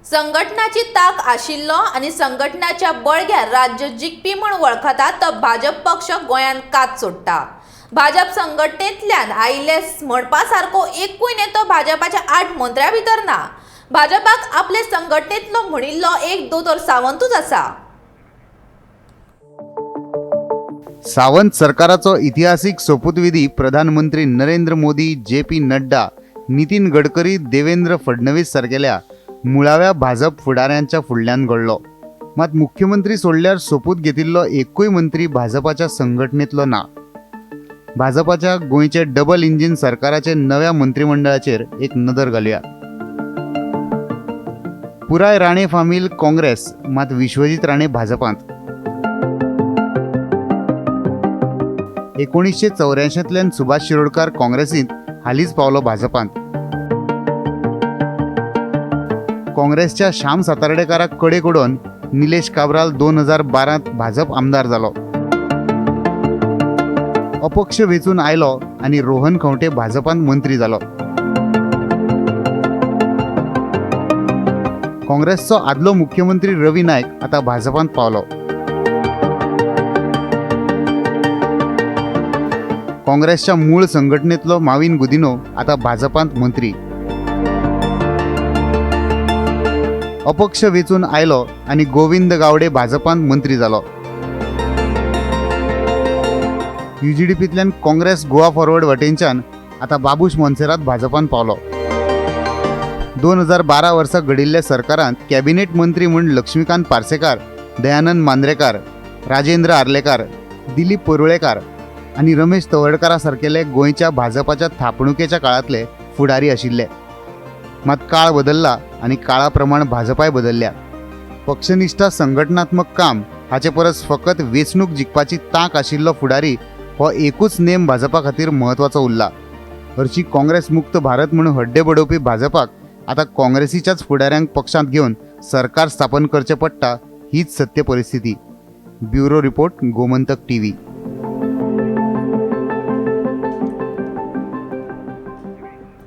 संघटनाची ताक आशिल्लो आणि संघटनाच्या बळग्यार राज्य जिखपी म्हूण वळखता तो भाजप पक्ष गोंयांत कात सोडटा। भाजप संघटनेंतल्यान आयिल्ले म्हणपा सारको एकूय नेतो भाजपाच्या 8 मंत्र्यां भितर ना। भाजपाक आपले संघटनेंतलो म्हणिल्लो एक दोतोर सावंतूच आसा। सावंत सरकाराचो इतिहासीक सोपूतविधी प्रधानमंत्री नरेंद्र मोदी, जे.पी. नड्डा, नितीन गडकरी, देवेंद्र फडणवीस सारकेल्या मुळाव्या भाजप फुडाऱ्यांच्या फुडल्यान घडलो। मात मुख्यमंत्री सोडल्यार सोपूत घेतिल्लो एकूय मंत्री भाजपाच्या संघटनेंतलो ना। भाजपाच्या गोंयचे डबल इंजिन सरकाराचे नव्या मंत्रिमंडळाचेर एक नदर घालुया। पुराय राणे फामील काँग्रेस, मात विश्वजीत राणे भाजपांत। 1984तल्यान सुभाष शिरोडकार काँग्रेसींत, हालींच पावलो भाजपांत। काँग्रेसच्या श्याम सातार्डेकाराक कडेक उडोवन निलेश काब्राल 2012त भाजप आमदार जालो। अपक्ष वेंचून आयलो आनी रोहन खंवटे भाजपांत मंत्री जालो। काँग्रेसचो आदलो मुख्यमंत्री रवी नायक आता भाजपांत पावलो। काँग्रेसच्या मूळ संघटनेतलो माविन गुदिनो आता भाजपांत मंत्री। अपक्ष वेचून आयलो आणि गोविंद गावडे भाजपांत मंत्री जालो। UGDPतल्यान काँग्रेस गोवा फॉरवर्ड वटेनच्यान आता बाबूश मोन्सेरात भाजपांत पावलो। 2012 वर्सा घडिल्ल्या सरकारांत कॅबिनेट मंत्री म्हूण लक्ष्मीकांत पार्सेकार, दयानंद मांद्रेकार, राजेंद्र आर्लेकार, दिलीप परुळेकार आणि रमेश तवडकारा सारकेले गोंयच्या भाजपाच्या थापणुकेच्या काळांतले फुडारी आशिल्ले। मात काळ बदलला आणि काळा प्रमाण भाजपाय बदलल्या। पक्षनिष्ठ संघटनात्मक काम हाचे परस फकत वेंचणूक जिखपाची तांक आशिल्लो फुडारी हो एकूच नेम भाजपा खातीर म्हत्वाचो उरला। हरशी काँग्रेस मुक्त भारत म्हणून हड्डे बडोवपी भाजपाक आता काँग्रेसीच्याच फुडाऱ्यांक पक्षांत घेवन सरकार स्थापन करचें पडटा, हीच सत्य परिस्थिती। Bureau report, Gomantak TV।